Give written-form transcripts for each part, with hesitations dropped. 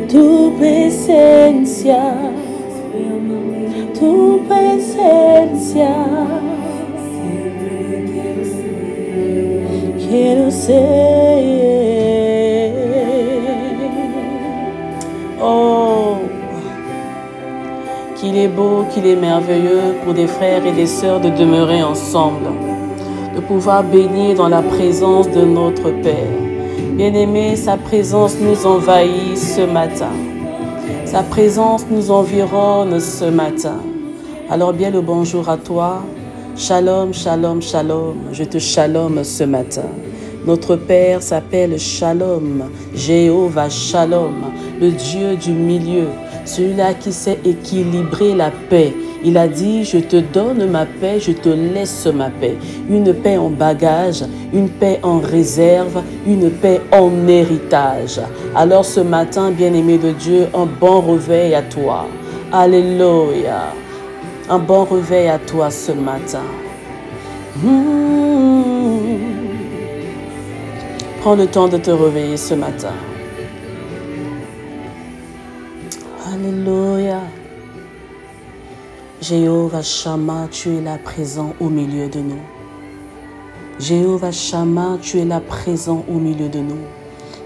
tu presencia, tu presencia. Quiero ser, oh, qu'il est beau, qu'il est merveilleux pour des frères et des sœurs de demeurer ensemble, de pouvoir bénir dans la présence de notre Père. Bien-aimé, sa présence nous envahit ce matin. Sa présence nous environne ce matin. Alors bien le bonjour à toi. Shalom, shalom, shalom. Je te shalom ce matin. Notre Père s'appelle Shalom, Jéhovah Shalom, le Dieu du milieu, celui-là qui sait équilibrer la paix. Il a dit, je te donne ma paix, je te laisse ma paix. Une paix en bagage, une paix en réserve, une paix en héritage. Alors ce matin, bien-aimé de Dieu, un bon réveil à toi. Alléluia. Un bon réveil à toi ce matin. Prends le temps de te réveiller ce matin. Alléluia. Jéhovah Shammah, tu es là présent au milieu de nous. Jéhovah Shammah, tu es là présent au milieu de nous.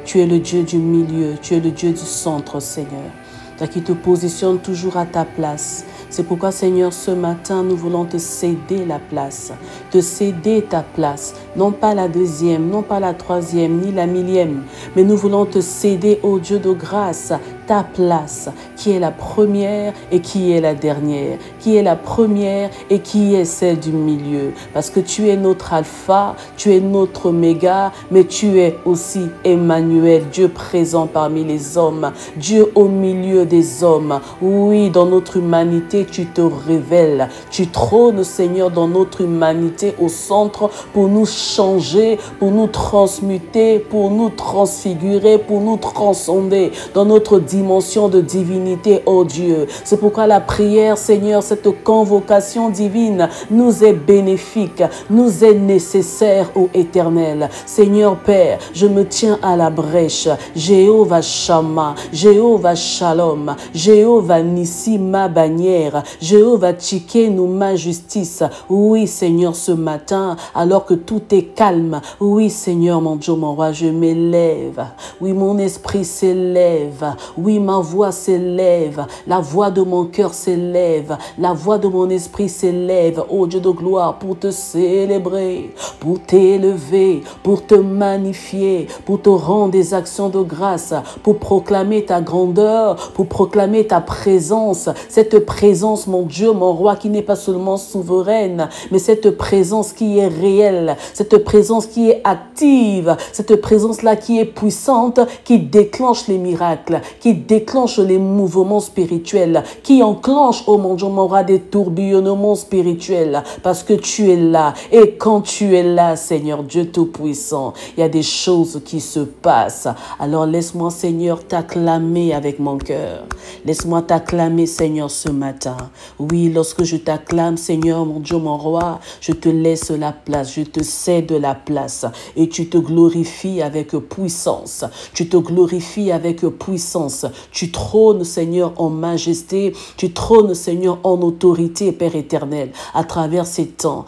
Tu es le Dieu du milieu, tu es le Dieu du centre, Seigneur. Toi qui te positionnes toujours à ta place. C'est pourquoi, Seigneur, ce matin, nous voulons te céder la place, te céder ta place, non pas la deuxième, non pas la troisième, ni la millième, mais nous voulons te céder, ô Dieu de grâce, ta place, qui est la première et qui est la dernière, qui est la première et qui est celle du milieu, parce que tu es notre alpha, tu es notre oméga, mais tu es aussi Emmanuel, Dieu présent parmi les hommes, Dieu au milieu des hommes. Oui, dans notre humanité, tu te révèles, tu trônes, Seigneur, dans notre humanité au centre pour nous changer, pour nous transmuter, pour nous transfigurer, pour nous transcender dans notre dimension de divinité, oh Dieu. C'est pourquoi la prière, Seigneur, cette convocation divine nous est bénéfique, nous est nécessaire, ô Éternel. Seigneur Père, je me tiens à la brèche. Jéhovah Shammah, Jéhovah Shalom, Jéhovah Nissi, ma bannière, Jéhovah Tchikenu, ma justice. Oui, Seigneur, ce matin, alors que tout est calme, oui, Seigneur, mon Dieu, mon roi, je m'élève. Oui, mon esprit s'élève. Oui, ma voix s'élève. La voix de mon cœur s'élève. La voix de mon esprit s'élève, ô Dieu de gloire, pour te célébrer, pour t'élever, pour te magnifier, pour te rendre des actions de grâce, pour proclamer ta grandeur, pour proclamer ta présence. Cette présence, mon Dieu, mon roi, qui n'est pas seulement souveraine, mais cette présence qui est réelle, cette présence qui est active, cette présence-là qui est puissante, qui déclenche les miracles, qui déclenche les mouvements spirituels, qui enclenche, oh mon Dieu, mon roi, des tourbillonnements spirituels, parce que tu es là. Et quand tu es là, Seigneur Dieu Tout-Puissant, il y a des choses qui se passent. Alors laisse-moi, Seigneur, t'acclamer avec mon cœur. Laisse-moi t'acclamer, Seigneur, ce matin. Oui, lorsque je t'acclame, Seigneur, mon Dieu, mon roi, je te laisse la place, je te cède la place et tu te glorifies avec puissance. Tu te glorifies avec puissance. Tu trônes, Seigneur, en majesté. Tu trônes, Seigneur, en autorité, Père éternel, à travers ces temps,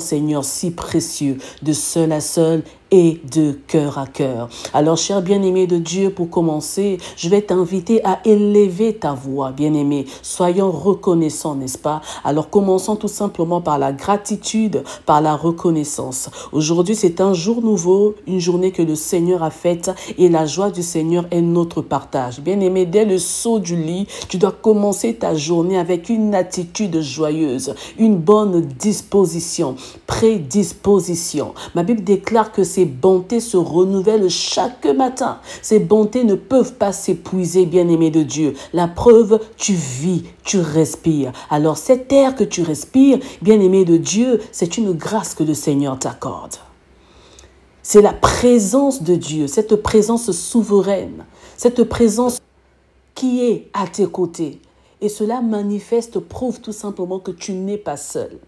Seigneur, si précieux, de seul à seul et de cœur à cœur. Alors, cher bien-aimé de Dieu, pour commencer, je vais t'inviter à élever ta voix, bien-aimé. Soyons reconnaissants, n'est-ce pas? Alors, commençons tout simplement par la gratitude, par la reconnaissance. Aujourd'hui, c'est un jour nouveau, une journée que le Seigneur a faite et la joie du Seigneur est notre partage. Bien-aimé, dès le saut du lit, tu dois commencer ta journée avec une attitude joyeuse, une bonne disposition, prédisposition. Ma Bible déclare que ces bontés se renouvellent chaque matin. Ces bontés ne peuvent pas s'épuiser, bien-aimé de Dieu. La preuve, tu vis, tu respires. Alors cet air que tu respires, bien-aimé de Dieu, c'est une grâce que le Seigneur t'accorde. C'est la présence de Dieu, cette présence souveraine, cette présence qui est à tes côtés. Et cela manifeste, prouve tout simplement que tu n'es pas seul.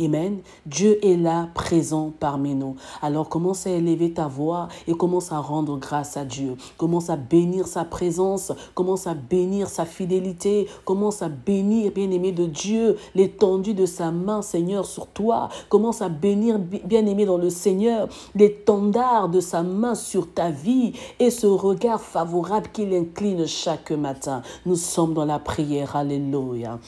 Amen. Dieu est là, présent parmi nous. Alors commence à élever ta voix et commence à rendre grâce à Dieu. Commence à bénir sa présence, commence à bénir sa fidélité, commence à bénir, bien-aimé de Dieu, l'étendue de sa main, Seigneur, sur toi. Commence à bénir, bien-aimé dans le Seigneur, l'étendard de sa main sur ta vie et ce regard favorable qu'il incline chaque matin. Nous sommes dans la prière. Alléluia.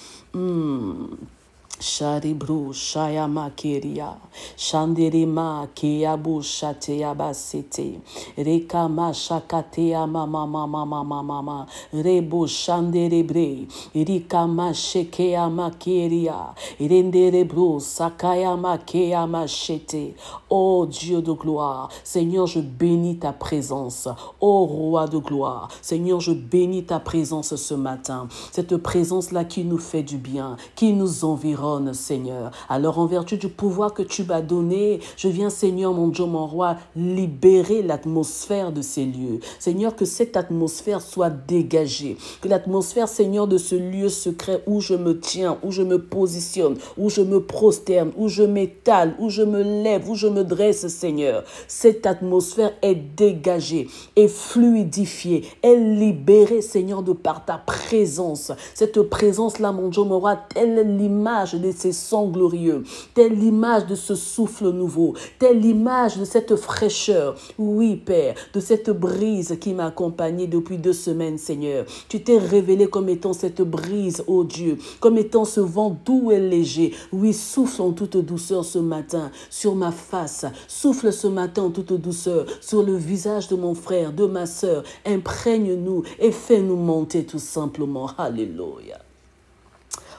Sharibru Shayama Keria Shandirima Keabu Shateaba Sete Rekama Shakatea Mama Mama Mama Mama Rebu Shanderebre Rikama Shekeama Keria Renderebru Sakayama Keama Shete. Oh Dieu de gloire, Seigneur, je bénis ta présence. Oh Roi de gloire, Seigneur, je bénis ta présence ce matin. Cette présence-là qui nous fait du bien, qui nous environne, Seigneur. Alors, en vertu du pouvoir que tu m'as donné, je viens, Seigneur, mon Dieu, mon roi, libérer l'atmosphère de ces lieux. Seigneur, que cette atmosphère soit dégagée. Que l'atmosphère, Seigneur, de ce lieu secret où je me tiens, où je me positionne, où je me prosterne, où je m'étale, où je me lève, où je me dresse, Seigneur. Cette atmosphère est dégagée, est fluidifiée, est libérée, Seigneur, de par ta présence. Cette présence-là, mon Dieu, mon roi, telle est l'image de ces sons glorieux, telle l'image de ce souffle nouveau, telle l'image de cette fraîcheur, oui Père, de cette brise qui m'a accompagné depuis 2 semaines, Seigneur. Tu t'es révélé comme étant cette brise, oh Dieu, comme étant ce vent doux et léger. Oui, souffle en toute douceur ce matin sur ma face, souffle ce matin en toute douceur sur le visage de mon frère, de ma sœur, imprègne-nous et fais-nous monter tout simplement. Alléluia.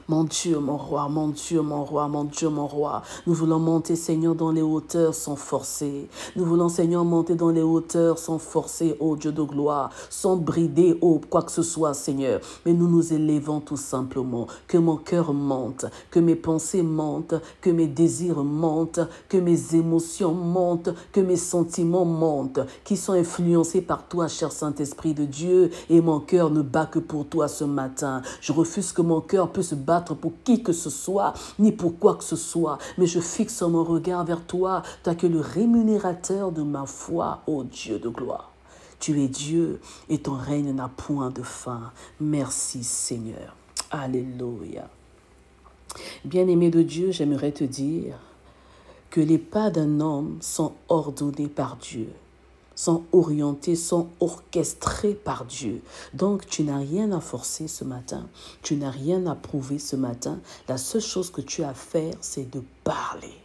Mon Dieu, mon roi, mon Dieu, mon roi, mon Dieu, mon roi. Nous voulons monter, Seigneur, dans les hauteurs sans forcer. Nous voulons, Seigneur, monter dans les hauteurs sans forcer, ô Dieu de gloire, sans brider, ô quoi que ce soit, Seigneur. Mais nous nous élevons tout simplement. Que mon cœur monte, que mes pensées montent, que mes désirs montent, que mes émotions montent, que mes sentiments montent, qui sont influencés par toi, cher Saint-Esprit de Dieu. Et mon cœur ne bat que pour toi ce matin. Je refuse que mon cœur puisse battre pour qui que ce soit, ni pour quoi que ce soit, mais je fixe mon regard vers toi, toi que le rémunérateur de ma foi, ô Dieu de gloire. Tu es Dieu et ton règne n'a point de fin. Merci Seigneur. Alléluia. Bien-aimé de Dieu, j'aimerais te dire que les pas d'un homme sont ordonnés par Dieu, sont orientés, sont orchestrés par Dieu. Donc, tu n'as rien à forcer ce matin. Tu n'as rien à prouver ce matin. La seule chose que tu as à faire, c'est de parler.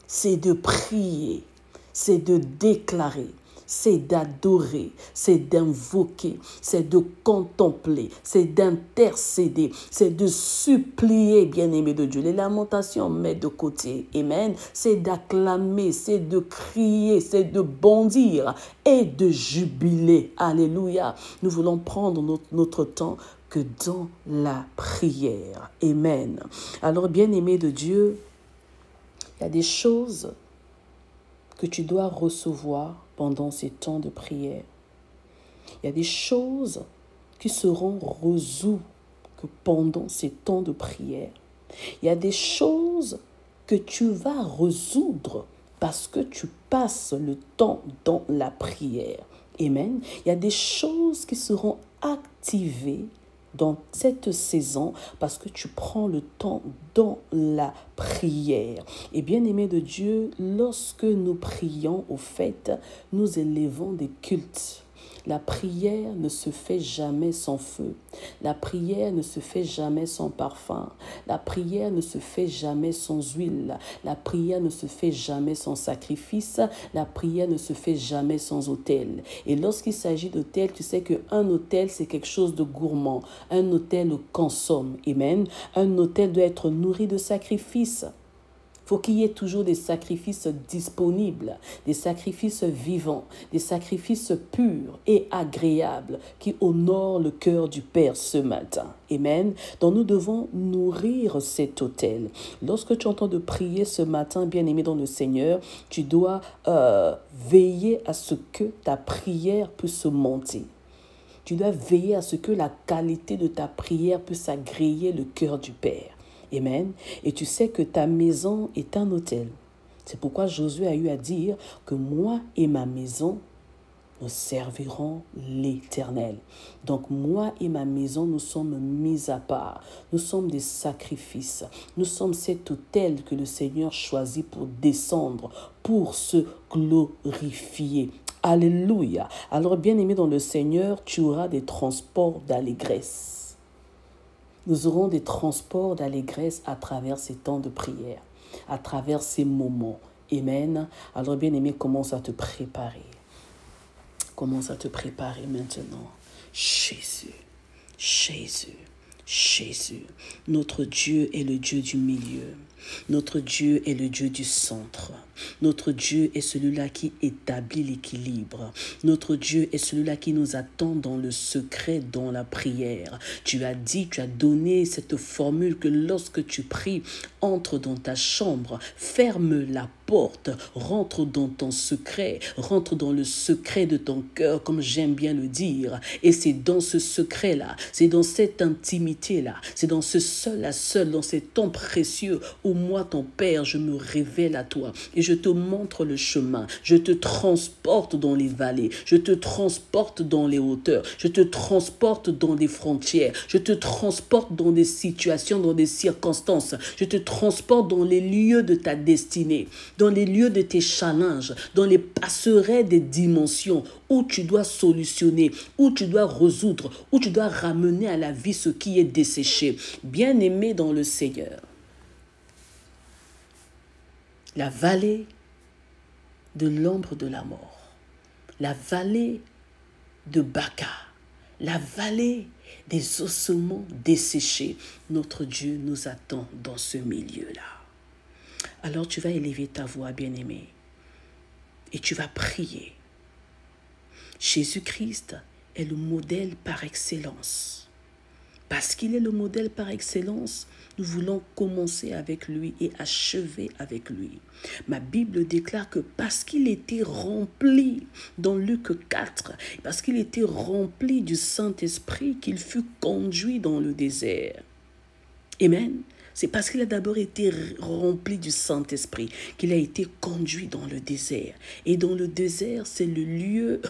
C'est de prier. C'est de déclarer. C'est d'adorer, c'est d'invoquer, c'est de contempler, c'est d'intercéder, c'est de supplier, bien-aimé de Dieu. Les lamentations, mets de côté, amen. C'est d'acclamer, c'est de crier, c'est de bondir et de jubiler. Alléluia. Nous voulons prendre notre temps que dans la prière. Amen. Alors, bien-aimé de Dieu, il y a des choses que tu dois recevoir pendant ces temps de prière. Il y a des choses qui seront résolues que pendant ces temps de prière. Il y a des choses que tu vas résoudre parce que tu passes le temps dans la prière. Amen. Il y a des choses qui seront activées dans cette saison parce que tu prends le temps dans la prière. Et bien-aimé de Dieu, lorsque nous prions, au fait, nous élevons des cultes. La prière ne se fait jamais sans feu. La prière ne se fait jamais sans parfum. La prière ne se fait jamais sans huile. La prière ne se fait jamais sans sacrifice. La prière ne se fait jamais sans autel. Et lorsqu'il s'agit d'autel, tu sais qu'un autel, c'est quelque chose de gourmand. Un autel consomme. Amen. Un autel doit être nourri de sacrifices. Il faut qu'il y ait toujours des sacrifices disponibles, des sacrifices vivants, des sacrifices purs et agréables qui honorent le cœur du Père ce matin. Amen. Donc nous devons nourrir cet autel. Lorsque tu entends de prier ce matin, bien-aimé dans le Seigneur, tu dois veiller à ce que ta prière puisse monter. Tu dois veiller à ce que la qualité de ta prière puisse agréer le cœur du Père. Amen. Et tu sais que ta maison est un autel. C'est pourquoi Josué a eu à dire que moi et ma maison, nous servirons l'Éternel. Donc moi et ma maison, nous sommes mis à part. Nous sommes des sacrifices. Nous sommes cet autel que le Seigneur choisit pour descendre, pour se glorifier. Alléluia. Alors bien-aimé dans le Seigneur, tu auras des transports d'allégresse. Nous aurons des transports d'allégresse à travers ces temps de prière, à travers ces moments. Amen. Alors bien-aimé, commence à te préparer. Commence à te préparer maintenant. Jésus, Jésus, Jésus. Notre Dieu est le Dieu du milieu. Notre Dieu est le Dieu du centre. Notre Dieu est celui-là qui établit l'équilibre. Notre Dieu est celui-là qui nous attend dans le secret, dans la prière. Tu as dit, tu as donné cette formule que lorsque tu pries, entre dans ta chambre, ferme la porte, rentre dans ton secret, rentre dans le secret de ton cœur, comme j'aime bien le dire. Et c'est dans ce secret-là, c'est dans cette intimité-là, c'est dans ce seul à seul, dans ces temps précieux où moi, ton Père, je me révèle à toi et je te montre le chemin. Je te transporte dans les vallées, je te transporte dans les hauteurs, je te transporte dans des frontières, je te transporte dans des situations, dans des circonstances, je te transporte dans les lieux de ta destinée, dans les lieux de tes challenges, dans les passerelles des dimensions où tu dois solutionner, où tu dois résoudre, où tu dois ramener à la vie ce qui est desséché. Bien-aimé dans le Seigneur, la vallée de l'ombre de la mort, la vallée de Baca, la vallée des ossements desséchés, notre Dieu nous attend dans ce milieu-là. Alors tu vas élever ta voix, bien-aimé, et tu vas prier. Jésus-Christ est le modèle par excellence. Parce qu'il est le modèle par excellence, nous voulons commencer avec lui et achever avec lui. Ma Bible déclare que parce qu'il était rempli, dans Luc 4, parce qu'il était rempli du Saint-Esprit, qu'il fut conduit dans le désert. Amen. C'est parce qu'il a d'abord été rempli du Saint-Esprit qu'il a été conduit dans le désert. Et dans le désert, c'est le lieu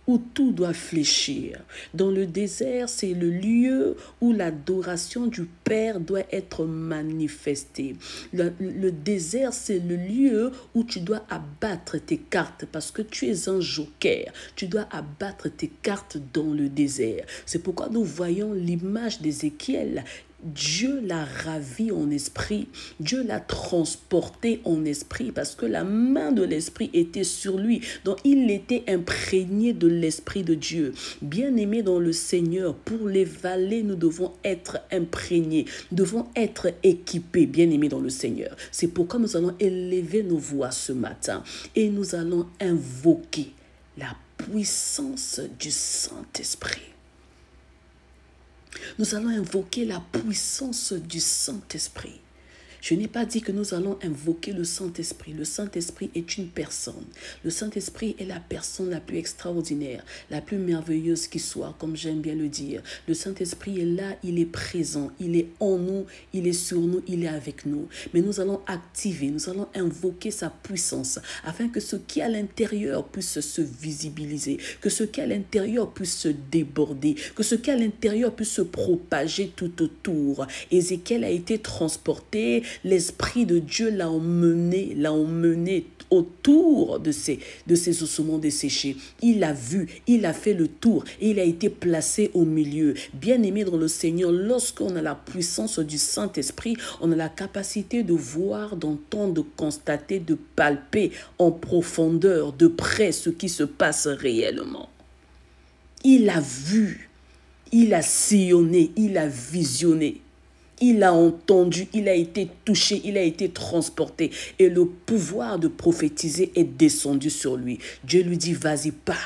où tout doit fléchir. Dans le désert, c'est le lieu où l'adoration du Père doit être manifestée. Le désert, c'est le lieu où tu dois abattre tes cartes parce que tu es un joker. Tu dois abattre tes cartes dans le désert. C'est pourquoi nous voyons l'image d'Ézéchiel. Dieu l'a ravi en esprit, Dieu l'a transporté en esprit parce que la main de l'esprit était sur lui. Donc il était imprégné de l'esprit de Dieu. Bien-aimé dans le Seigneur, pour les vallées, nous devons être imprégnés, nous devons être équipés, bien-aimés dans le Seigneur. C'est pourquoi nous allons élever nos voix ce matin et nous allons invoquer la puissance du Saint-Esprit. Nous allons invoquer la puissance du Saint-Esprit. Je n'ai pas dit que nous allons invoquer le Saint-Esprit. Le Saint-Esprit est une personne. Le Saint-Esprit est la personne la plus extraordinaire, la plus merveilleuse qui soit, comme j'aime bien le dire. Le Saint-Esprit est là, il est présent, il est en nous, il est sur nous, il est avec nous. Mais nous allons activer, nous allons invoquer sa puissance afin que ce qui est à l'intérieur puisse se visibiliser, que ce qui est à l'intérieur puisse se déborder, que ce qui est à l'intérieur puisse se propager tout autour. Ézéchiel a été transporté. L'Esprit de Dieu l'a emmené autour de ces ossements desséchés. Il a vu, il a fait le tour et il a été placé au milieu. Bien-aimé dans le Seigneur, lorsqu'on a la puissance du Saint-Esprit, on a la capacité de voir, d'entendre, de constater, de palper en profondeur, de près, ce qui se passe réellement. Il a vu, il a sillonné, il a visionné. Il a entendu, il a été touché, il a été transporté. Et le pouvoir de prophétiser est descendu sur lui. Dieu lui dit, vas-y, parle.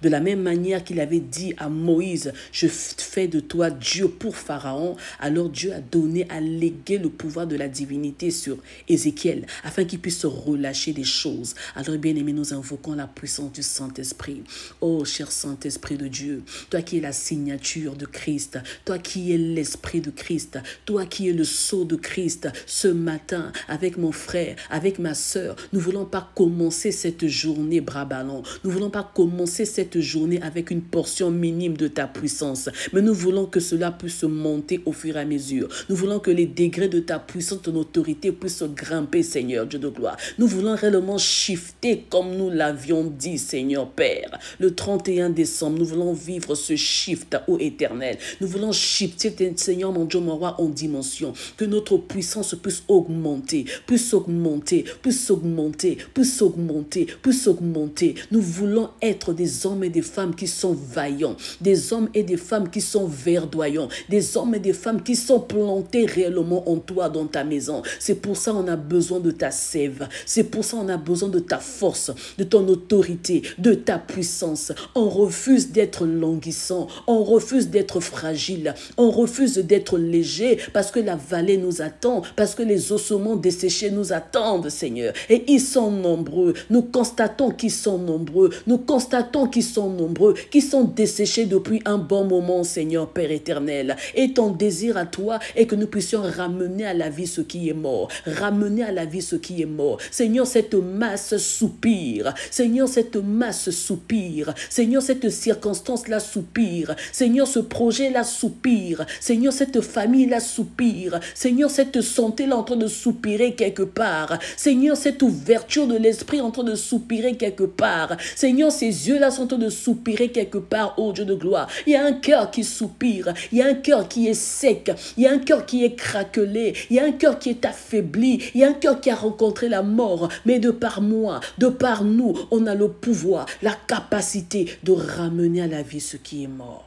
De la même manière qu'il avait dit à Moïse, je fais de toi Dieu pour Pharaon, alors Dieu a donné, a légué le pouvoir de la divinité sur Ézéchiel, afin qu'il puisse relâcher des choses. Alors bien aimé, nous invoquons la puissance du Saint-Esprit. Oh cher Saint-Esprit de Dieu, toi qui es la signature de Christ, toi qui es l'Esprit de Christ, toi qui es le sceau de Christ, ce matin, avec mon frère, avec ma sœur, nous ne voulons pas commencer cette journée bras ballants. Nous ne voulons pas commencer cette journée avec une portion minime de ta puissance, mais nous voulons que cela puisse monter au fur et à mesure. Nous voulons que les degrés de ta puissance, de ton autorité puissent grimper, Seigneur Dieu de gloire. Nous voulons réellement shifter comme nous l'avions dit, Seigneur Père. Le 31 décembre, nous voulons vivre ce shift, ô Éternel. Nous voulons shifter, Seigneur mon Dieu, mon roi, en dimension. Que notre puissance puisse augmenter, puisse augmenter, puisse augmenter, puisse augmenter, puisse augmenter. Nous voulons être des hommes et des femmes qui sont vaillants, des hommes et des femmes qui sont verdoyants, des hommes et des femmes qui sont plantés réellement en toi, dans ta maison. C'est pour ça qu'on a besoin de ta sève. C'est pour ça qu'on a besoin de ta force, de ton autorité, de ta puissance. On refuse d'être languissant, on refuse d'être fragile, on refuse d'être léger parce que la vallée nous attend, parce que les ossements desséchés nous attendent, Seigneur. Et ils sont nombreux. Nous constatons qu'ils sont nombreux. Nous constatons qu'ils sont nombreux, qui sont desséchés depuis un bon moment, Seigneur Père éternel. Et ton désir à toi est que nous puissions ramener à la vie ce qui est mort. Ramener à la vie ce qui est mort. Seigneur, cette masse soupire. Seigneur, cette masse soupire. Seigneur, cette circonstance-là soupire. Seigneur, ce projet-là soupire. Seigneur, cette famille-là soupire. Seigneur, cette santé-là en train de soupirer quelque part. Seigneur, cette ouverture de l'esprit en train de soupirer quelque part. Seigneur, ces yeux-là sont en train de soupirer quelque part, ô Dieu de gloire. Il y a un cœur qui soupire. Il y a un cœur qui est sec. Il y a un cœur qui est craquelé. Il y a un cœur qui est affaibli. Il y a un cœur qui a rencontré la mort. Mais de par moi, de par nous, on a le pouvoir, la capacité de ramener à la vie ce qui est mort.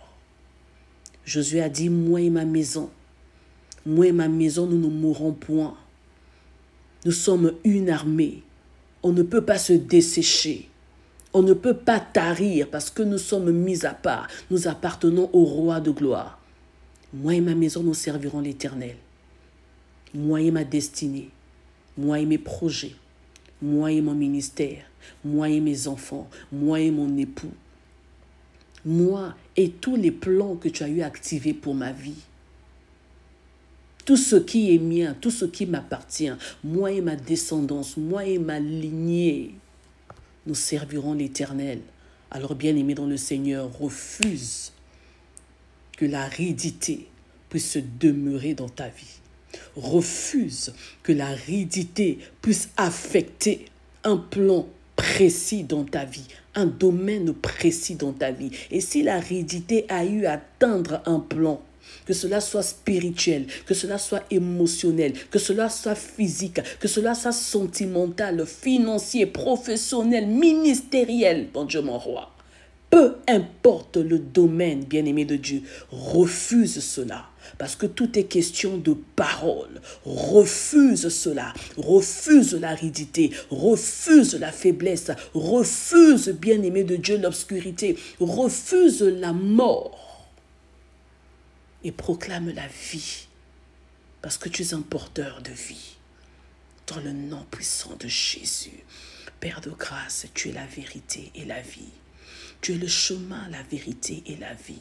Josué a dit, moi et ma maison, nous ne mourrons point. Nous sommes une armée. On ne peut pas se dessécher. On ne peut pas tarir parce que nous sommes mis à part. Nous appartenons au roi de gloire. Moi et ma maison, nous servirons l'Éternel. Moi et ma destinée. Moi et mes projets. Moi et mon ministère. Moi et mes enfants. Moi et mon époux. Moi et tous les plans que tu as eu activés pour ma vie. Tout ce qui est mien, tout ce qui m'appartient, moi et ma descendance, moi et ma lignée, nous servirons l'Éternel. Alors, bien-aimé dans le Seigneur, refuse que l'aridité puisse demeurer dans ta vie. Refuse que l'aridité puisse affecter un plan précis dans ta vie, un domaine précis dans ta vie. Et si l'aridité a eu à atteindre un plan, que cela soit spirituel, que cela soit émotionnel, que cela soit physique, que cela soit sentimental, financier, professionnel, ministériel, bon Dieu mon roi. Peu importe le domaine, bien-aimé de Dieu, refuse cela. Parce que tout est question de parole. Refuse cela. Refuse l'aridité. Refuse la faiblesse. Refuse, bien-aimé de Dieu, l'obscurité. Refuse la mort. Et proclame la vie. Parce que tu es un porteur de vie. Dans le nom puissant de Jésus. Père de grâce, tu es la vérité et la vie. Tu es le chemin, la vérité et la vie.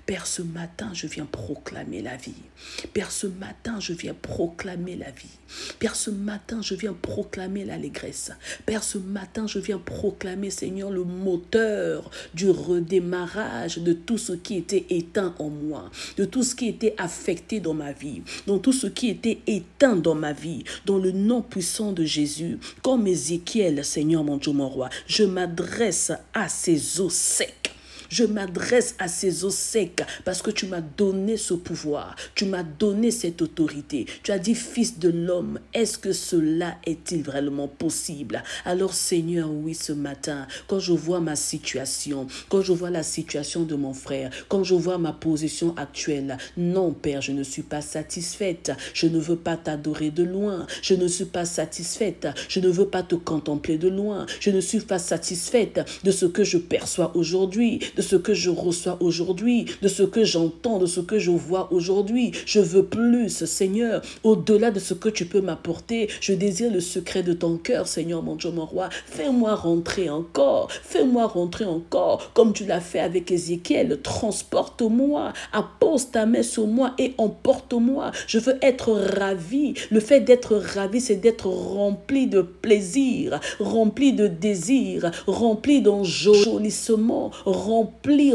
Père, ce matin, je viens proclamer la vie. Père, ce matin, je viens proclamer la vie. Père, ce matin, je viens proclamer l'allégresse. Père, ce matin, je viens proclamer, Seigneur, le moteur du redémarrage de tout ce qui était éteint en moi, de tout ce qui était affecté dans ma vie, dans tout ce qui était éteint dans ma vie, dans le nom puissant de Jésus. Comme Ézéchiel, Seigneur, mon Dieu, mon roi, je m'adresse à ces eaux secs. Je m'adresse à ces os secs parce que tu m'as donné ce pouvoir. Tu m'as donné cette autorité. Tu as dit, fils de l'homme, est-ce que cela est-il vraiment possible? Alors Seigneur, oui, ce matin, quand je vois ma situation, quand je vois la situation de mon frère, quand je vois ma position actuelle, non Père, je ne suis pas satisfaite. Je ne veux pas t'adorer de loin. Je ne suis pas satisfaite. Je ne veux pas te contempler de loin. Je ne suis pas satisfaite de ce que je perçois aujourd'hui, de ce que je reçois aujourd'hui, de ce que j'entends, de ce que je vois aujourd'hui. Je veux plus, Seigneur, au-delà de ce que tu peux m'apporter. Je désire le secret de ton cœur, Seigneur, mon Dieu, mon roi. Fais-moi rentrer encore. Fais-moi rentrer encore, comme tu l'as fait avec Ézéchiel. Transporte-moi, appose ta main sur moi et emporte-moi. Je veux être ravi. Le fait d'être ravi, c'est d'être rempli de plaisir, rempli de désir, rempli d'enjolissement, rempli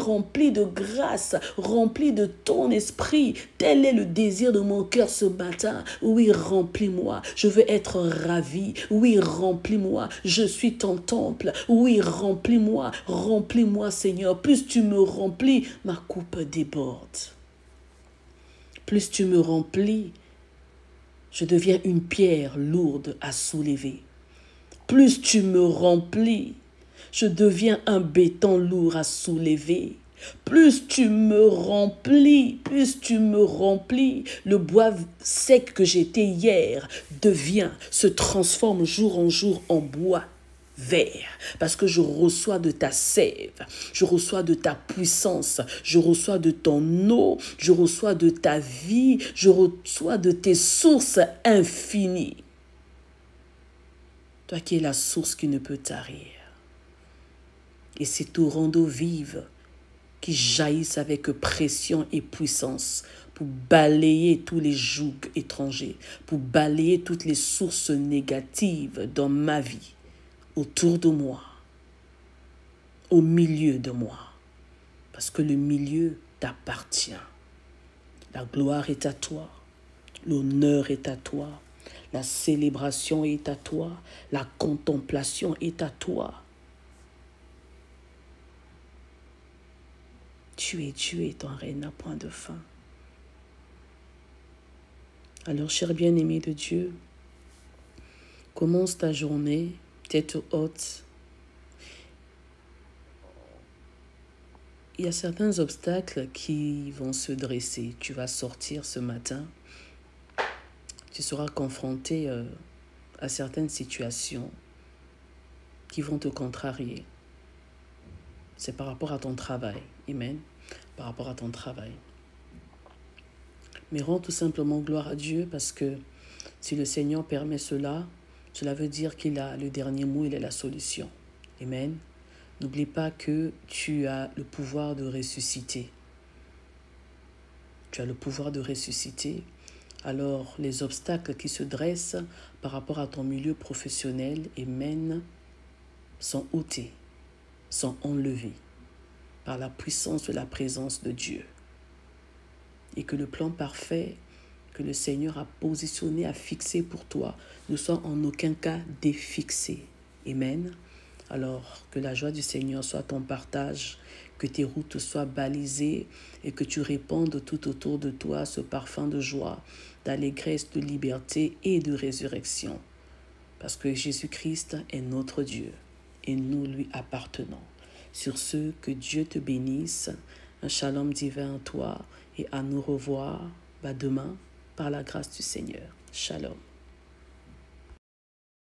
de grâce, rempli de ton esprit. Tel est le désir de mon cœur ce matin. Oui, remplis-moi. Je veux être ravi. Oui, remplis-moi. Je suis ton temple. Oui, remplis-moi. Remplis-moi, Seigneur. Plus tu me remplis, ma coupe déborde. Plus tu me remplis, je deviens une pierre lourde à soulever. Plus tu me remplis, je deviens un béton lourd à soulever. Plus tu me remplis, le bois sec que j'étais hier se transforme jour en jour en bois vert, parce que je reçois de ta sève, je reçois de ta puissance, je reçois de ton eau, je reçois de ta vie, je reçois de tes sources infinies. Toi qui es la source qui ne peut tarir. Et ces torrents d'eau vive qui jaillissent avec pression et puissance pour balayer tous les jougs étrangers, pour balayer toutes les sources négatives dans ma vie, autour de moi, au milieu de moi, parce que le milieu t'appartient. La gloire est à toi, l'honneur est à toi, la célébration est à toi, la contemplation est à toi. Tu es Dieu et ton règne n'a point de fin. Alors, cher bien-aimé de Dieu, commence ta journée, tête haute. Il y a certains obstacles qui vont se dresser. Tu vas sortir ce matin. Tu seras confronté à certaines situations qui vont te contrarier. C'est par rapport à ton travail. Amen. Par rapport à ton travail. Mais rends tout simplement gloire à Dieu parce que si le Seigneur permet cela, cela veut dire qu'il a le dernier mot, il a la solution. Amen. N'oublie pas que tu as le pouvoir de ressusciter. Tu as le pouvoir de ressusciter. Alors, les obstacles qui se dressent par rapport à ton milieu professionnel, amen, sont ôtés, sont enlevés par la puissance de la présence de Dieu. Et que le plan parfait que le Seigneur a positionné, a fixé pour toi, ne soit en aucun cas défixé. Amen. Alors, que la joie du Seigneur soit ton partage, que tes routes soient balisées et que tu répandes tout autour de toi ce parfum de joie, d'allégresse, de liberté et de résurrection. Parce que Jésus-Christ est notre Dieu et nous lui appartenons. Sur ce, que Dieu te bénisse, un shalom divin à toi et à nous revoir demain par la grâce du Seigneur. Shalom.